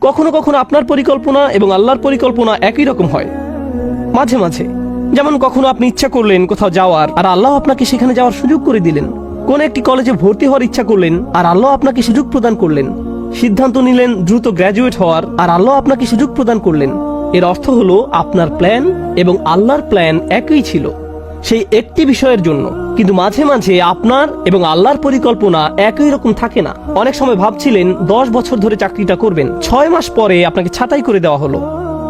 কখনো কখনো আপনার পরিকল্পনা এবং আল্লাহর পরিকল্পনা একই রকম হয়। মাঝে মাঝে যেমন কখনো আপনি ইচ্ছা করলেন কোথাও যাওয়ার, আর আল্লাহ আপনাকে সেখানে যাওয়ার সুযোগ করে দিলেন। কোন একটি কলেজে ভর্তি হওয়ার ইচ্ছা করলেন, আর আল্লাহ আপনাকে সুযোগ প্রদান করলেন। সিদ্ধান্ত নিলেন দ্রুত গ্র্যাজুয়েট হওয়ার, আর আল্লাহ আপনাকে সুযোগ প্রদান করলেন। এর অর্থ হলো আপনার প্ল্যান এবং আল্লাহর প্ল্যান একই ছিল সেই একটি বিষয়ের জন্য। কিন্তু মাঝে মাঝে আপনার এবং আল্লাহর পরিকল্পনা একই রকম থাকে না। অনেক সময় ভাবছিলেন 10 বছর ধরে চাকরিটা করবেন, 6 মাস পরে আপনাকে ছাঁটাই করে দেওয়া হলো।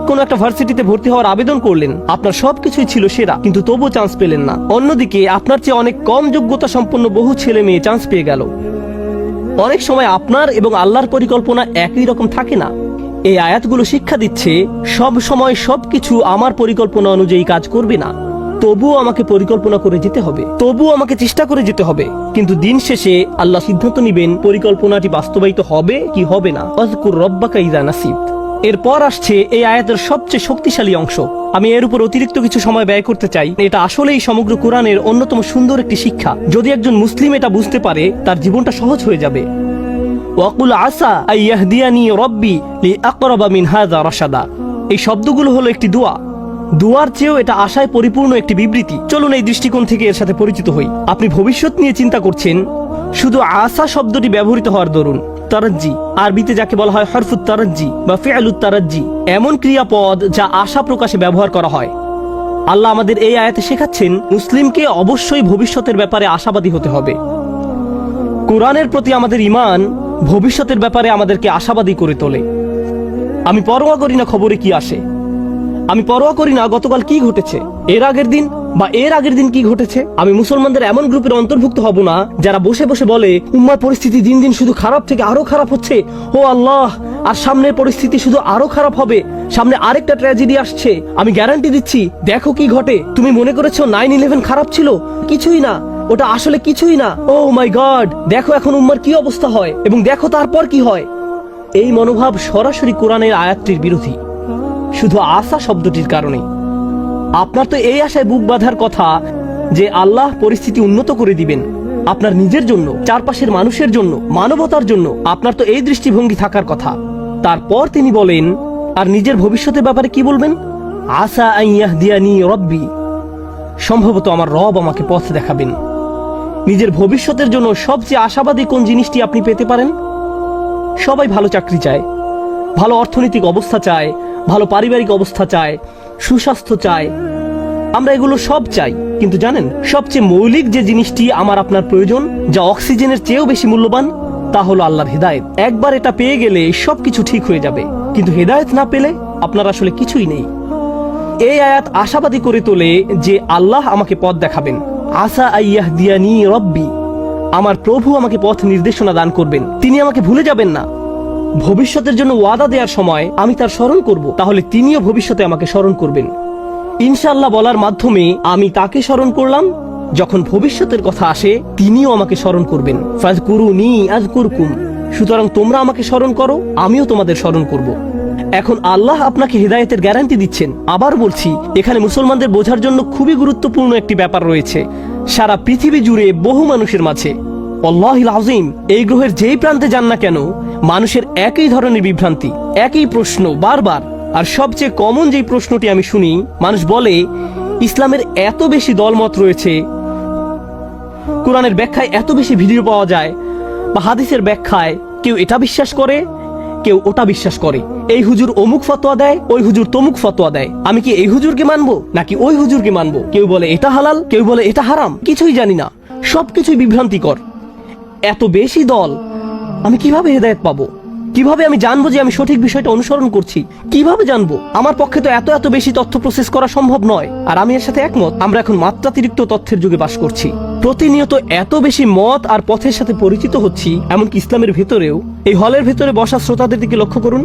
কোন একটা ভার্সিটিতে ভর্তি হওয়ার আবেদন করলেন, আপনার সবকিছুই ছিল সেরা, কিন্তু তবুও চান্স পেলেন না। অন্যদিকে আপনার চেয়ে অনেক কম যোগ্যতা সম্পন্ন বহু ছেলে মেয়ে চান্স পেয়ে গেল। অনেক সময় আপনার এবং আল্লাহর পরিকল্পনা একই রকম থাকে না। এই আয়াতগুলো শিক্ষা দিচ্ছে সব সময় সবকিছু আমার পরিকল্পনা অনুযায়ী কাজ করবে না। তবুও আমাকে পরিকল্পনা করে যেতে হবে, তবুও আমাকে চেষ্টা করে যেতে হবে। কিন্তু দিন শেষে আল্লাহ সিদ্ধান্ত নিবেন পরিকল্পনাটি বাস্তবায়িত হবে কি হবে না। আযকুর রাব্বাকা ইযা নাসিত। এরপর আসছে এই আয়াতের সবচেয়ে শক্তিশালী অংশ। আমি এর উপর অতিরিক্ত কিছু সময় ব্যয় করতে চাই। এটা আসলেই সমগ্র কোরআনের অন্যতম সুন্দর একটি শিক্ষা। যদি একজন মুসলিম এটা বুঝতে পারে, তার জীবনটা সহজ হয়ে যাবে। ওয়াকুল আসা আইয়াহদিয়ানি রব্বি লিআকরাবা মিন হাযা রাশাদা। এই শব্দগুলো হলো একটি দোয়া। দুয়ার চেয়েও এটা আশায় পরিপূর্ণ একটি বিবৃতি। চলুন এই দৃষ্টিকোণ থেকে এর সাথে পরিচিত হই। আপনি ভবিষ্যৎ নিয়ে চিন্তা করছেন, শুধু আশা শব্দটি ব্যবহৃত হওয়ার দরুন তারাজ্জি, আরবিতে যাকে বলা হয় হরফুত তারাজ্জি বা ফিআলুত তারাজ্জি, এমন ক্রিয়াপদ যা আশা প্রকাশে ব্যবহার করা হয়। আল্লাহ আমাদের এই আয়াতে শেখাচ্ছেন মুসলিমকে অবশ্যই ভবিষ্যতের ব্যাপারে আশাবাদী হতে হবে। কোরআনের প্রতি আমাদের ঈমান ভবিষ্যতের ব্যাপারে আমাদেরকে আশাবাদী করে তোলে। আমি পরোয়া করি না খবরে কি আসে, আমি পরোয়া করি না গতকাল কি ঘটেছে, এর আগের দিন কি ঘটেছে। আমি মুসলমানদের এমন গ্রুপের অন্তর্ভুক্ত হব না যারা বসে বসে বলে উম্মার পরিস্থিতি দিন দিন শুধু খারাপ থেকে আরো খারাপ হচ্ছে, ও আল্লাহ, আর সামনের পরিস্থিতি শুধু আরো খারাপ হবে, সামনে আরেকটা ট্র্যাজেডি আসছে, আমি গ্যারান্টি দিচ্ছি, দেখো কি ঘটে। তুমি মনে করেছো 9/11 খারাপ ছিল? কিছুই না, ওটা আসলে কিছুই না। ও মাই গড, দেখো এখন উম্মার কি অবস্থা হয়, এবং দেখো তারপর কি হয়। এই মনোভাব সরাসরি কোরআনের আয়াতটির বিরোধী, শুধু আশা শব্দটির কারণে। আপনার তো এই আশায় বুক বাঁধার কথা যে আল্লাহ পরিস্থিতি উন্নত করে দিবেন আপনার নিজের জন্য, চারপাশের মানুষের জন্য, মানবতার জন্য। আপনার তো এই দৃষ্টিভঙ্গি থাকার কথা। তারপর তিনি বলেন, আর নিজের ভবিষ্যতের ব্যাপারে কি বলবেন? আসা আন ইয়াহদিয়ানি রব্বি, সম্ভবত আমার রব আমাকে পথ দেখাবেন। নিজের ভবিষ্যতের জন্য সবচেয়ে আশাবাদী কোন জিনিসটি আপনি পেতে পারেন? সবাই ভালো চাকরি চায়, ভালো অর্থনৈতিক অবস্থা চায়, ভালো পারিবারিক অবস্থা চায়, সুস্বাস্থ্য চায়। আমরা এগুলো সব চাই, কিন্তু জানেন সবচেয়ে মৌলিক যে জিনিসটি আমার আপনার প্রয়োজন, যা অক্সিজেনের চেয়েও বেশি মূল্যবান, তা হলো আল্লাহর হেদায়েত। একবার এটা পেয়ে গেলে সবকিছু ঠিক হয়ে যাবে, কিন্তু হেদায়েত না পেলে আপনার আসলে কিছুই নেই। এই আয়াত আশাবাদী করে তোলে যে আল্লাহ আমাকে পথ দেখাবেন। আসা আইয়াহদিয়ানি রব্বি, আমার প্রভু আমাকে পথ নির্দেশনা দান করবেন, তিনি আমাকে ভুলে যাবেন না। ভবিষ্যতের জন্য ওয়াদা দেওয়ার সময় আমি তার স্মরণ করব, তাহলে তিনিও ভবিষ্যতে আমাকে স্মরণ করবেন। ইনশাআল্লাহ বলার মাধ্যমে আমি তাকে স্মরণ করলাম, যখন ভবিষ্যতের কথা আসে তিনিও আমাকে স্মরণ করবেন। ফাযকুরুনি আযকুরকুম, সুতরাং তোমরা আমাকে স্মরণ করো, আমিও তোমাদের স্মরণ করব। এখন আল্লাহ আপনাকে হেদায়েতের গ্যারান্টি দিচ্ছেন। আবার বলছি, এখানে মুসলমানদের বোঝার জন্য খুবই গুরুত্বপূর্ণ একটি ব্যাপার রয়েছে। সারা পৃথিবী জুড়ে বহু মানুষের মাঝে, আল্লাহিল আযীম, এই গ্রহের যেই প্রান্তে যান না কেন, মানুষের একই ধরনের বিভ্রান্তি, একই প্রশ্ন বারবার। আর সবচেয়ে কমন যেই প্রশ্নটি আমি শুনি, মানুষ বলে ইসলামের এত বেশি দলমত রয়েছে, কোরআনের ব্যাখ্যায় এত বেশি ভিডিও পাওয়া যায়, বা হাদিসের ব্যাখ্যায় কেউ এটা বিশ্বাস করে, কেউ ওটা বিশ্বাস করে। এই হুজুর অমুক ফতোয়া দেয়, ওই হুজুর তমুক ফতোয়া দেয়, আমি কি এই হুজুরকে মানবো নাকি ওই হুজুরকে মানবো? কেউ বলে এটা হালাল, কেউ বলে এটা হারাম, কিছুই জানি না, সবকিছুই বিভ্রান্তিকর। এত বেশি দল, আমি কিভাবে হেদায়েত পাবো? কিভাবে আমি জানবো যে আমি সঠিক বিষয়টা অনুসরণ করছি? কিভাবে জানবো? আমার পক্ষে তো এত বেশি তথ্য প্রসেস করা সম্ভব নয়। আর আমি এর সাথে একমত, আমরা এখন মাত্রাতিরিক্ত তথ্যের যুগে বাস করছি। প্রতিনিয়ত এত বেশি মত আর পথের সাথে পরিচিত হচ্ছি, এমনকি ইসলামের ভেতরেও। এই হলের ভেতরে বসা শ্রোতাদের দিকে লক্ষ্য করুন,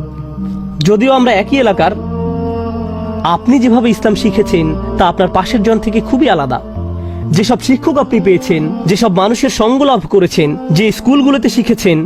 যদিও আমরা একই এলাকার, আপনি যেভাবে ইসলাম শিখেছেন তা আপনার পাশের জন থেকে খুবই আলাদা। যেসব শিক্ষক আপনি পেয়েছেন, যেসব মানুষের সঙ্গ লাভ করেছেন, যে স্কুলগুলোতে শিখেছেন,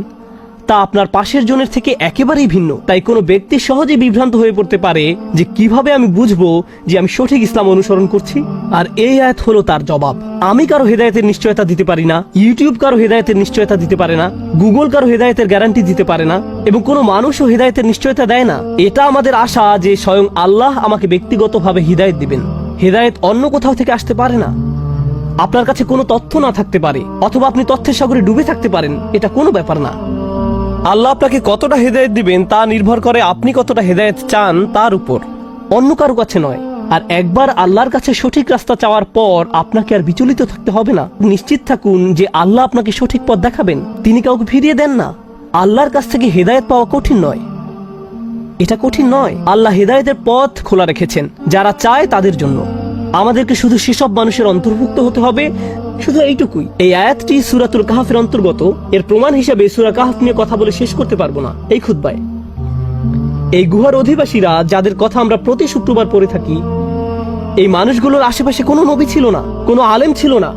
তা আপনার পাশের জনের থেকে একেবারেই ভিন্ন। তাই কোনো ব্যক্তি সহজে বিভ্রান্ত হয়ে পড়তে পারে যে কিভাবে আমি বুঝবো যে আমি সঠিক ইসলাম অনুসরণ করছি। আর এই আয়াত হলো তার জবাব। আমি কারো হেদায়েতের নিশ্চয়তা দিতে পারি না, ইউটিউব কারো হেদায়েতের নিশ্চয়তা দিতে পারে না, গুগল কারো হেদায়েতের গ্যারান্টি দিতে পারে না, এবং কোনো মানুষও হেদায়েতের নিশ্চয়তা দেয় না। এটা আমাদের আশা যে স্বয়ং আল্লাহ আমাকে ব্যক্তিগতভাবে হিদায়েত দিবেন। হেদায়েত অন্য কোথাও থেকে আসতে পারে না। আপনার কাছে কোনো তথ্য না থাকতে পারে, অথবা আপনি তথ্যের সাগরে ডুবে থাকতে পারেন, এটা কোনো ব্যাপার না। আল্লাহ আপনাকে কতটা হেদায়েত দিবেন তা নির্ভর করে আপনি কতটা হেদায়েত চান তার উপর, অন্য কারো কাছে নয়। আর একবার আল্লাহর কাছে সঠিক রাস্তা চাওয়ার পর আপনাকে আর বিচলিত থাকতে হবে না। নিশ্চিত থাকুন যে আল্লাহ আপনাকে সঠিক পথ দেখাবেন, তিনি কাউকে ফিরিয়ে দেন না। আল্লাহর কাছ থেকে হেদায়েত পাওয়া কঠিন নয়, এটা কঠিন নয়। আল্লাহ হেদায়েতের পথ খোলা রেখেছেন যারা চায় তাদের জন্য। আমাদেরকে শুধু সেসব মানুষের অন্তর্ভুক্ত হতে হবে, শুধু এইটুকুই। এই আয়াতটি সূরাতুল কাহফের অন্তর্গত। এর প্রমাণ হিসেবে সূরা কাহফ নিয়ে কথা বলে শেষ করতে পারবো না এই খুতবায়। এই গুহার অধিবাসীরা যাদের কথা আমরা প্রতি শুক্রবার পড়ে থাকি, এই মানুষগুলোর আশেপাশে কোনো নবী ছিল না, কোনো আলেম ছিল না,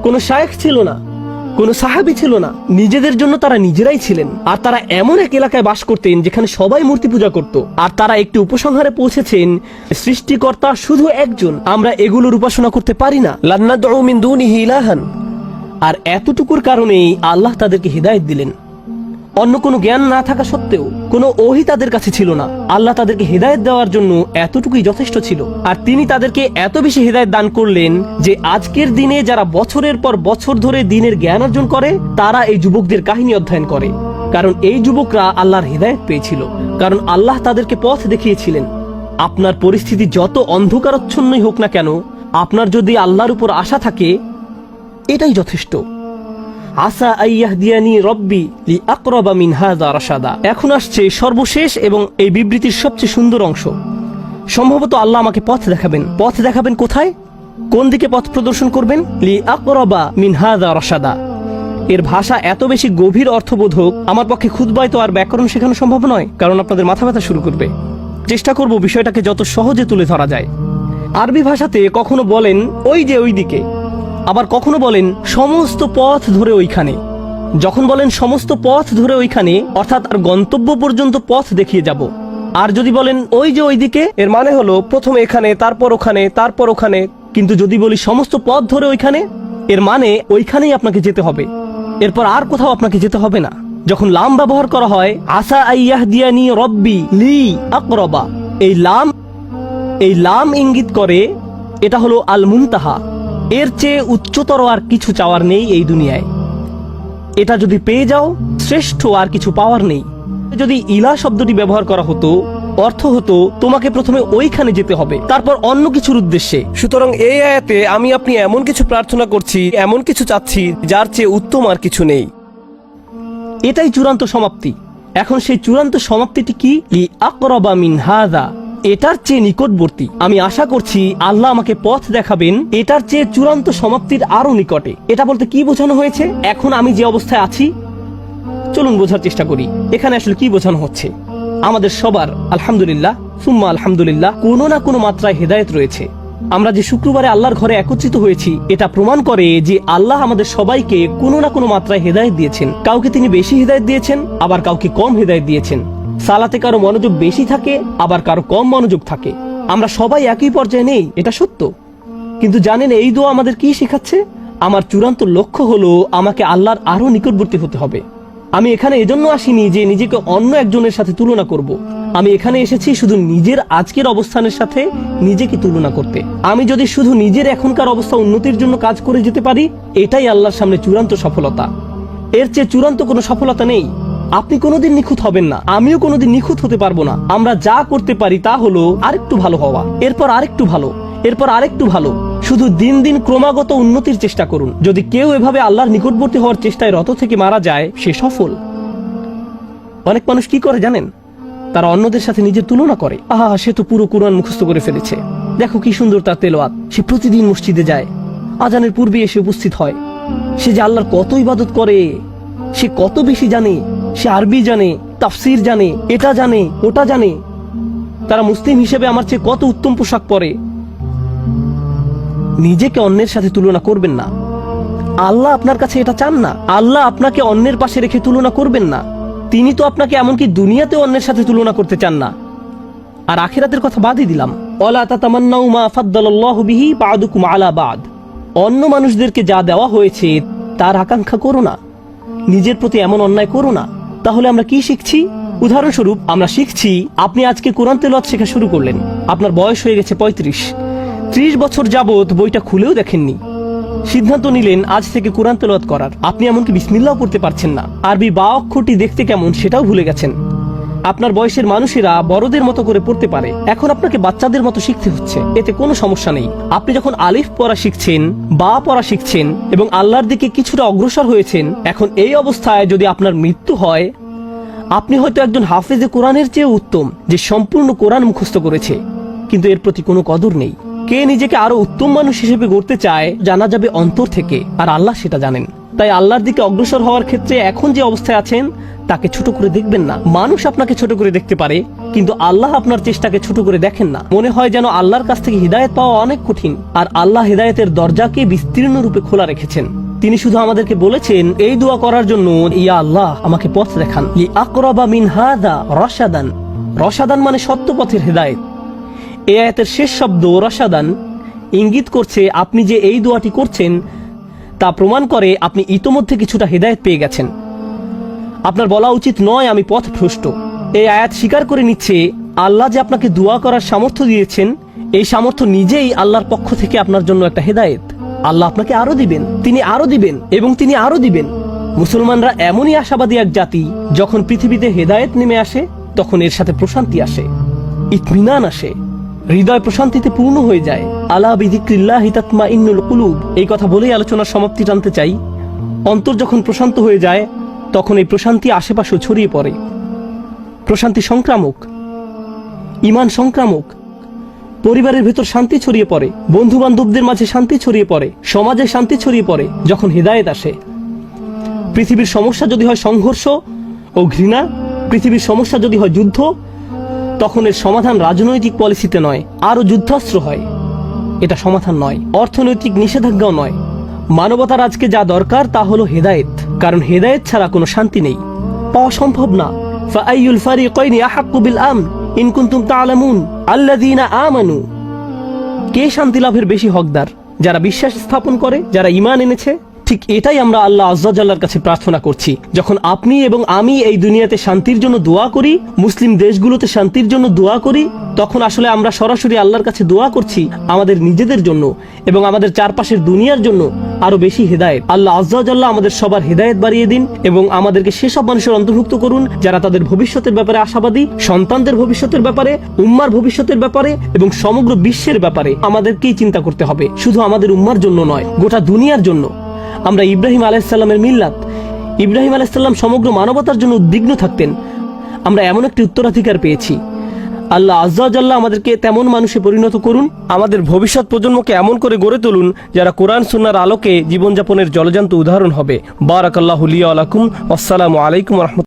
কোনো শায়েখ ছিল না, কোনো সাহাবী ছিল না। নিজেদের জন্য তারা নিজেরাই ছিলেন। আর তারা এমন এক এলাকায় বাস করতেন যেখানে সবাই মূর্তি পূজা করত। আর তারা একটি উপসংহারে পৌঁছেছেন, সৃষ্টিকর্তা শুধু একজন, আমরা এগুলোর উপাসনা করতে পারি না। লান্নাদউ মিন দুনিহি ইলাহান। আর এতটুকুর কারণেই আল্লাহ তাদেরকে হিদায়াত দিলেন। অন্য কোনো জ্ঞান না থাকা সত্ত্বেও, কোনো ওহী তাদের কাছে ছিল না। আল্লাহ তাদেরকে হিদায়াত দেওয়ার জন্য এতটুকুই যথেষ্ট ছিল। আর তিনি তাদেরকে এত বেশি হিদায়াত দান করলেন যে আজকের দিনে যারা বছরের পর বছর ধরে দ্বীনের জ্ঞান অর্জন করে, তারা এই যুবকদের কাহিনী অধ্যয়ন করে। কারণ এই যুবকরা আল্লাহর হিদায়াত পেয়েছিল, কারণ আল্লাহ তাদেরকে পথ দেখিয়েছিলেন। আপনার পরিস্থিতি যত অন্ধকারচ্ছন্নই হোক না কেন, আপনার যদি আল্লাহর উপর আশা থাকে, এটাই যথেষ্ট। আসা আইয়াহদিয়ানি রব্বি লিআকরাবা মিন হাযা রাশাদা। এখন আসছে সর্বশেষ এবং এই বিবৃতির সবচেয়ে সুন্দর অংশ। সম্ভবত আল্লাহ আমাকে পথ দেখাবেন। পথ দেখাবেন কোথায়? কোন দিকে পথ প্রদর্শন করবেন? লিআকরাবা মিন হাযা রাশাদা। এর ভাষা এত বেশি গভীর অর্থবোধক, আমার পক্ষে খুতবায় তো আর ব্যাকরণ শেখানো সম্ভব নয়, কারণ আপনাদের মাথা ব্যথা শুরু করবে। চেষ্টা করব বিষয়টাকে যত সহজে তুলে ধরা যায়। আরবি ভাষাতে কখনো বলেন ওই যে ওই দিকে, আবার কখনো বলেন সমস্ত পথ ধরে ওইখানে। যখন বলেন সমস্ত পথ ধরে ওইখানে, অর্থাৎ আর গন্তব্য পর্যন্ত পথ দেখিয়ে যাব। আর যদি বলেন ওই যে ওইদিকে, এর মানে হলো প্রথমে এখানে, তারপর ওখানে, তারপর ওখানে। কিন্তু যদি বলি সমস্ত পথ ধরে ওইখানে, এর মানে ওইখানেই আপনাকে যেতে হবে, এরপর আর কোথাও আপনাকে যেতে হবে না। যখন লাম ব্যবহার করা হয়, আসা আইয়াহদিয়ানি রব্বি লি আকরাবা, এই লাম ইঙ্গিত করে এটা হলো আল মুনতাহা। এর চেয়ে উচ্চতর আর কিছু চাওয়ার নেই এই দুনিয়ায়। এটা যদি পেয়ে যাও, শ্রেষ্ঠ আর কিছু পাওয়ার নেই। যদি ইলা শব্দটি ব্যবহার করা হতো, অর্থ হতো তোমাকে প্রথমে ওইখানে যেতে হবে, তারপর অন্য কিছুর উদ্দেশ্যে। সুতরাং এই আয়াতে আমি আপনি এমন কিছু প্রার্থনা করছি, এমন কিছু চাচ্ছি যার চেয়ে উত্তম আর কিছু নেই। এটাই চূড়ান্ত সমাপ্তি। এখন সেই চূড়ান্ত সমাপ্তিটি কি? লিআকরাবা মিন হাযা, এটার চেয়ে নিকটবর্তী। আমি আশা করছি আল্লাহ আমাকে পথ দেখাবেন এটার চেয়ে চূড়ান্ত সমাপ্তির আরো নিকটে। এটা বলতে কি বোঝানো হয়েছে? এখন আমি যে অবস্থায় আছি, চলুন বোঝার চেষ্টা করি এখানে আসলে কি বোঝানো হচ্ছে। আমাদের সবার আলহামদুলিল্লাহ সুম্মা আলহামদুলিল্লাহ কোনো না কোনো মাত্রায় হেদায়েত রয়েছে। আমরা যে শুক্রবারে আল্লাহর ঘরে একত্রিত হয়েছি, এটা প্রমাণ করে যে আল্লাহ আমাদের সবাইকে কোনো না কোনো মাত্রায় হেদায়েত দিয়েছেন। কাউকে তিনি বেশি হেদায়েত দিয়েছেন, আবার কাউকে কম হেদায়েত দিয়েছেন। সালাতে কারো মনোযোগ বেশি থাকে, আবার কারো কম মনোযোগ থাকে। আমরা সবাই একই পর্যায়ে নেই, এটা সত্য। কিন্তু জানেন এই দোয়া আমাদের কি শেখাচ্ছে? আমার চূড়ান্ত লক্ষ্য হলো আমাকে আল্লাহর আরো নিকটবর্তী হতে হবে। আমি এখানে এজন্য আসিনি যে নিজেকে অন্য একজনের সাথে তুলনা করব। আমি এখানে এসেছি শুধু নিজের আজকের অবস্থানের সাথে নিজেকে তুলনা করতে। আমি যদি শুধু নিজের এখনকার অবস্থা উন্নতির জন্য কাজ করে যেতে পারি, এটাই আল্লাহর সামনে চূড়ান্ত সফলতা। এর চেয়ে চূড়ান্ত কোনো সফলতা নেই। আপনি কোনোদিন নিখুঁত হবেন না, আমিও কোনোদিন নিখুঁত হতে পারবো না। আমরা যা করতে পারি তা হলো আরেকটু ভালো হওয়া, এরপর আরেকটু ভালো, এরপর আরেকটু ভালো। শুধু দিন দিন ক্রমাগত উন্নতির চেষ্টা করুন। যদি কেউ এভাবে আল্লাহর নিকটবর্তী হওয়ার চেষ্টায় রত থেকে মারা যায়, সে সফল। অনেক মানুষ কি করে জানেন? তারা অন্যদের সাথে নিজের তুলনা করে। আহা, সে তো পুরো কুরআন মুখস্থ করে ফেলেছে, দেখো কি সুন্দর তার তেলাওয়াত, সে প্রতিদিন মসজিদে যায়, আজানের পূর্বে এসে উপস্থিত হয়, সে যে আল্লাহর কত ইবাদত করে, সে কত বেশি জানে, সে আরবি জানে, তাফসির জানে, এটা জানে, ওটা জানে। তারা মুসলিম হিসেবে আমার চেয়ে কত উত্তম পোশাক পরে। নিজেকে অন্যের সাথে তুলনা করবেন না। আল্লাহ আপনার কাছে এটা চান না। আল্লাহ আপনাকে অন্যের পাশে রেখে তুলনা করবেন না। তিনি তো আপনাকে এমনকি দুনিয়াতেও অন্যের সাথে তুলনা করতে চান না, আর আখিরাতের কথা বাদই দিলাম। ওয়ালা তাতামান্নাউ মা ফাদ্দালাল্লাহু বিহি বা'দুকুম আলা বা'দ। অন্য মানুষদেরকে যা দেওয়া হয়েছে তার আকাঙ্ক্ষা করো না, নিজের প্রতি এমন অন্যায় করো না। তাহলে আমরা কি শিখছি? উদাহরণস্বরূপ আমরা শিখছি, আপনি আজকে কোরআন তেলাওয়াত শেখা শুরু করলেন, আপনার বয়স হয়ে গেছে ৩৫ বছর যাবত বইটা খুলেও দেখেননি। সিদ্ধান্ত নিলেন আজ থেকে কোরআন তেলাওয়াত করার। আপনি এমনকি বিসমিল্লাহও পড়তে পারছেন না, আরবি বা অক্ষরটি দেখতে কেমন সেটাও ভুলে গেছেন। আপনার বয়সের মানুষেরা বড়দের মতো করে পড়তে পারে, এখন আপনাকে বাচ্চাদের মতো শিখতে হচ্ছে। এতে কোনো সমস্যা নেই। আপনি যখন আলিফ পড়া শিখছেন, বা পড়া শিখছেন এবং আল্লাহর দিকে কিছুটা অগ্রসর হয়েছেন, এখন এই অবস্থায় যদি আপনার মৃত্যু হয়, আপনি হয়তো একজন হাফেজে কোরআনের চেয়ে উত্তম, যে সম্পূর্ণ কোরআন মুখস্থ করেছে, কিন্তু এর প্রতি কোনো কদর নেই। কে নিজেকে আরো উত্তম মানুষ হিসেবে গড়তে চায় জানা যাবে অন্তর থেকে, আর আল্লাহ সেটা জানেন। তাই আল্লাহর দিকে অগ্রসর হওয়ার ক্ষেত্রে এখন যে অবস্থায় আছেন তাকে ছোট করে দেখবেন না। মানুষ আপনাকে ছোট করে দেখতে পারে, কিন্তু আল্লাহ আপনার চেষ্টাকে ছোট করে দেখেন না। মনে হয় যেন আল্লাহর কাছ থেকে হিদায়াত পাওয়া অনেক কঠিন, আর আল্লাহ হিদায়াতের দরজাকে বিস্তীর্ণ রূপে খোলা রেখেছেন। তিনি শুধু আমাদেরকে বলেছেন এই দোয়া করার জন্য, ইয়া আল্লাহ আমাকে পথ দেখান। লি আকরাবা মিন হাদা রশাদান। রশাদান মানে সত্য পথের হিদায়াত। এই আয়াতের শেষ শব্দ রশাদান ইঙ্গিত করছে আপনি যে এই দোয়াটি করছেন তা প্রমাণ করে আপনি ইতোমধ্যে কিছুটা হিদায়াত পেয়ে গেছেন। আপনার বলা উচিত নয় আমি পথভ্রষ্ট। এই আয়াত স্বীকার করে নিচ্ছে আল্লাহ যে আপনাকে দোয়া করার সামর্থ্য দিয়েছেন, এই সামর্থ্য নিজেই আল্লাহর পক্ষ থেকে আপনার জন্য একটা হিদায়াত। আল্লাহ আপনাকে আরো দিবেন, তিনি আরো দিবেন এবং তিনি আরো দিবেন। মুসলমানরা এমনই আশাবাদী এক জাতি, যখন পৃথিবীতে হিদায়াত নেমে আসে তখন এর সাথে প্রশান্তি আসে, ইতমিনান আসে, হৃদয় প্রশান্তিতে পূর্ণ হয়ে যায়। আলা বিযিক্রিল্লাহি তাতমাইন্নুল কুলুব। এই কথা বলেই আলোচনার সমাপ্তি টানতে চাই। অন্তর যখন প্রশান্ত হয়ে যায় তখন এই প্রশান্তি আশেপাশেও ছড়িয়ে পড়ে। প্রশান্তি সংক্রামক, ঈমান সংক্রামক। পরিবারের ভেতর শান্তি ছড়িয়ে পড়ে, বন্ধু বান্ধবদের মাঝে শান্তি ছড়িয়ে পড়ে, সমাজে শান্তি ছড়িয়ে পড়ে যখন হিদায়াত আসে। পৃথিবীর সমস্যা যদি হয় সংঘর্ষ ও ঘৃণা, পৃথিবীর সমস্যা যদি হয় যুদ্ধ, তখন এর সমাধান রাজনৈতিক পলিসিতে নয়, আরো যুদ্ধাস্ত্র হয়। এটা সমাধান নয়, অর্থনৈতিক নিষেধাজ্ঞাও নয়। মানবতার আজকে যা দরকার তা হলো হেদায়েত, কারণ হেদায়েত ছাড়া কোনো শান্তি নেই, পাওয়া সম্ভব না। ফাআইয়ুল ফারিকাইনি আহাক্কু বিল আমন ইন কুনতুম তা'লামুন আল্লাযীনা আমানু। কে শান্তি লাভের বেশি হকদার? যারা বিশ্বাস স্থাপন করে, যারা ঈমান এনেছে। ঠিক এটাই আমরা আল্লাহ আযজা জাল্লার কাছে প্রার্থনা করছি। যখন আপনি এবং আমি এই দুনিয়াতে শান্তির জন্য দোয়া করি, মুসলিম দেশগুলোতে শান্তির জন্য দোয়া করি, তখন আসলে আমরা সরাসরি আল্লাহর কাছে দোয়া করছি আমাদের নিজেদের জন্য এবং আমাদের চারপাশের দুনিয়ার জন্য আরো বেশি হেদায়েত। আল্লাহ আযজা জাল্লা আমাদের সবার হেদায়েত বাড়িয়ে দিন এবং আমাদেরকে সেসব মানুষের অন্তর্ভুক্ত করুন যারা তাদের ভবিষ্যতের ব্যাপারে আশাবাদী, সন্তানদের ভবিষ্যতের ব্যাপারে, উম্মার ভবিষ্যতের ব্যাপারে এবং সমগ্র বিশ্বের ব্যাপারে। আমাদেরকেই চিন্তা করতে হবে, শুধু আমাদের উম্মার জন্য নয়, গোটা দুনিয়ার জন্য। আমরা ইব্রাহিম আলাইহিস সালামের মিল্লাত, ইব্রাহিম আলাইহিস সালাম সমগ্র মানবতার জন্য উদ্বিগ্ন থাকতেন। আমরা এমন একটি উত্তরাধিকার পেয়েছি। আল্লাহ আযজা ওয়া জাল্লা আমাদেরকে তেমন মানুষে পরিণত করুন, আমাদের ভবিষ্যৎ প্রজন্মকে এমন করে গড়ে তুলুন যারা কোরআন সুন্নাহর আলোকে জীবনযাপনের জলজান্ত উদাহরণ হবে। বারাকাল্লাহু লি ওয়া লাকুম। আসসালামু আলাইকুম ওয়া রাহমাতুল্লাহ।